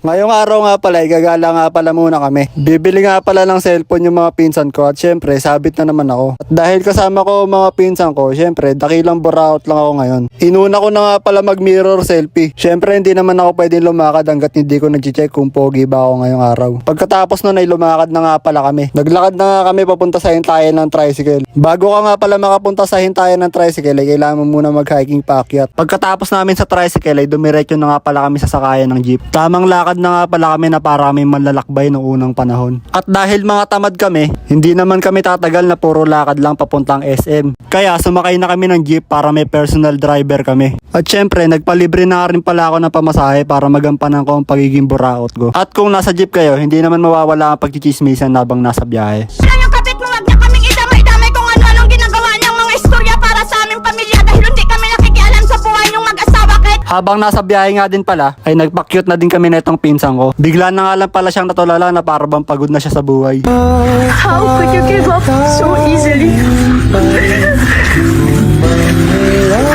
Ngayong araw nga pala, gagala nga pala muna kami. Bibili nga pala ng cellphone yung mga pinsan ko at syempre sabit na naman ako. At dahil kasama ko mga pinsan ko, syempre dakilang buraot lang ako ngayon. Inuna ko na nga pala mag mirror selfie. Syempre hindi naman ako pwedeng lumakad hanggat hindi ko nag-check kung pogi ba ako ngayong araw. Pagkatapos nun ay lumakad na nga pala kami. Naglakad na nga kami papunta sa hintayan ng tricycle. Bago ka nga pala makapunta sa hintayan ng tricycle ay kailangan mo muna mag-hiking paakyat. Pagkatapos namin sa tricycle ay dumiretso na nga pala kami sa sakayan ng jeep. Tamang lakad na nga pala kami na para kami manlalakbay noong unang panahon. At dahil mga tamad kami, hindi naman kami tatagal na puro lakad lang papuntang SM. Kaya sumakay na kami ng jeep para may personal driver kami. At syempre, nagpalibre na rin pala ako ng pamasahe para magampanan ko ang pagiging buraot ko. At kung nasa jeep kayo, hindi naman mawawala ang pagchichismisan habang nasa biyahe. Yung kapit mo, wag niya kaming idamay-damay kung ano-anong ginagawa niyang mga istorya para sa aming pamilya dahil hindi kami nakikialam sa buhay niyong mag-asawa kahit Habang nasa biyahe nga din pala, ay nagpa-cute na din kami na itong pinsan ko. Bigla na nga lang pala siyang natulala na para bang pagod na siya sa buhay. how could you give up so easily?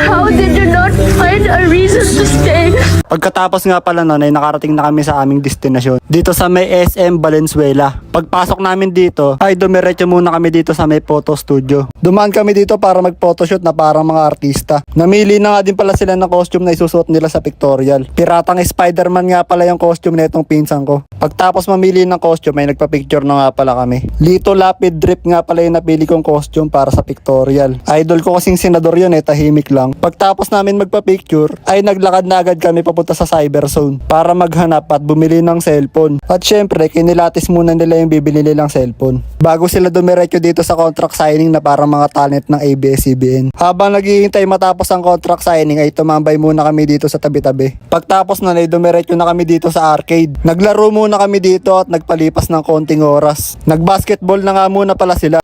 How did you not find a reason to stay? Pagkatapos nga pala nun ay nakarating na kami sa aming destinasyon. Dito sa may SM Valenzuela. Pagpasok namin dito ay dumiretso muna kami dito sa may photo studio. Dumaan kami dito para mag-photoshoot na parang mga artista. Namili na nga din pala sila ng costume na isusuot nila sa pictorial. Piratang Spider-Man nga pala yung costume na itong pinsan ko. Pagtapos mamili ng costume ay nagpa-picture na nga pala kami. Lito Lapid Drip nga pala yung napili kong costume para sa pictorial. Idol ko kasing senador yun tahimik lang. Pagtapos namin magpa-picture ay naglakad na agad kami papunta sa Cyberzone para maghanap at bumili ng cellphone. At syempre kinilatis muna nila yung bibili nilang cellphone bago sila dumiretso dito sa contract signing na parang mga talent ng ABS-CBN. Habang naghihintay matapos ang contract signing ay tumambay muna kami dito sa tabi-tabi. Pagtapos na ay dumiretso na kami dito sa arcade. Naglaro muna kami dito at nagpalipas ng konting oras. Nagbasketball na nga muna pala sila.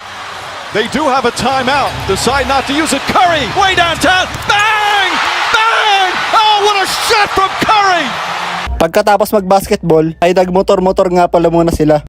They do have a timeout. Decide not to use it. Curry, way downtown. Bang! Bang! Oh, what a shot from Curry! Pagkatapos magbasketball ay nagmotor-motor nga pala muna sila.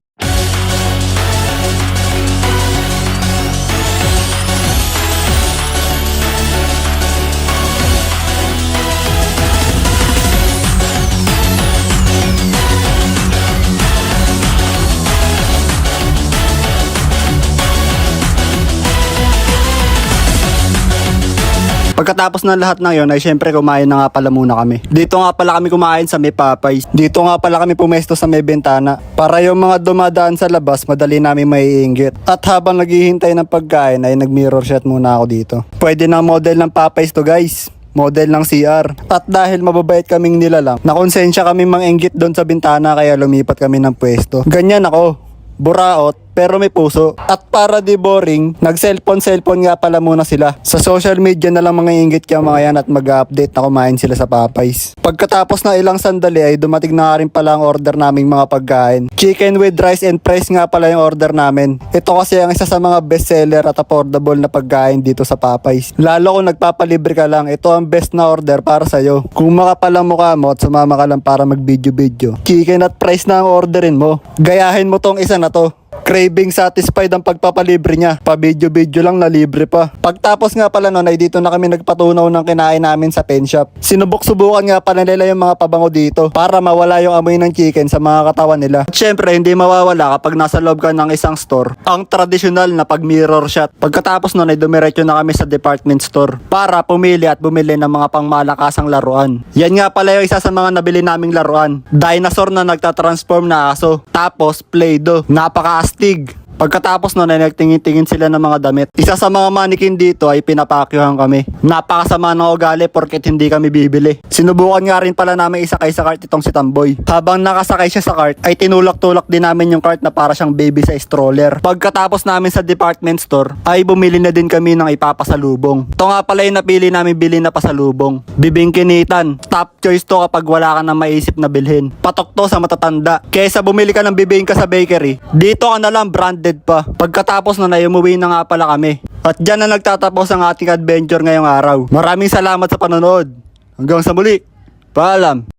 Pagkatapos ng lahat ng yon ay syempre kumain na nga pala muna kami. Dito nga pala kami kumain sa may Popeyes. Dito nga pala kami pumesto sa may bintana para yung mga dumadaan sa labas madali namin maiinggit. At habang naghihintay ng pagkain ay nag-mirror shot muna ako dito. Pwede na model ng Popeyes to guys. Model ng CR. At dahil mababait kaming nilalang, nakonsensya kaming manginggit doon sa bintana kaya lumipat kami ng pwesto. Ganyan ako. Buraot pero may puso. At para di boring, nag-cellphone nga pala muna sila. Sa social media na lang mga inggit kaya mga yan at mag-update na kumain sila sa Popeyes. Pagkatapos na ilang sandali ay dumating na rin pala ang order naming mga pagkain. Chicken with rice and fries nga pala yung order namin. Ito kasi ang isa sa mga bestseller at affordable na pagkain dito sa Popeyes. Lalo kung nagpapalibre ka lang, ito ang best na order para sa'yo. Kung makapalang mukha mo at sumama ka lang para mag-video-video, chicken at fries na ang orderin mo. Gayahin mo tong isa na to. Craving satisfied ang pagpapalibre niya. Pa-video-video lang na libre pa. Pagtapos nga pala nun ay dito na kami nagpatunaw ng kinain namin sa pen shop. Sinubok-subukan nga pala nila yung mga pabango dito para mawala yung amoy ng chicken sa mga katawan nila. At syempre hindi mawawala kapag nasa loob ka ng isang store ang tradisyonal na pag-mirror shot. Pagkatapos nun ay dumiretso na kami sa department store para pumili at bumili ng mga pangmalakasang laruan. Yan nga pala yung isa sa mga nabili naming laruan. Dinosaur na nagtatransform na aso. Tapos Play-Doh. Napaka-astig. Pagkatapos nun ay nagtingin-tingin sila ng mga damit. Isa sa mga manikin dito ay pinapakyuhan kami. Napakasama ng ugali porket hindi kami bibili. Sinubukan nga rin pala namin isakay sa cart itong si Tamboy. Habang nakasakay siya sa cart ay tinulak-tulak din namin yung cart na para siyang baby sa stroller. Pagkatapos namin sa department store ay bumili na din kami ng ipapasalubong. Ito nga pala yung napili namin bili na pasalubong. Bibingkinitan. Top choice to kapag wala ka na maisip na bilhin. Patok to sa matatanda. Kesa bumili ka ng bibingka sa bakery, dito ka na lang branded pa. Pagkatapos na umuwi na nga pala kami. At dyan na nagtatapos ang ating adventure ngayong araw. Maraming salamat sa panonood. Hanggang sa muli. Paalam.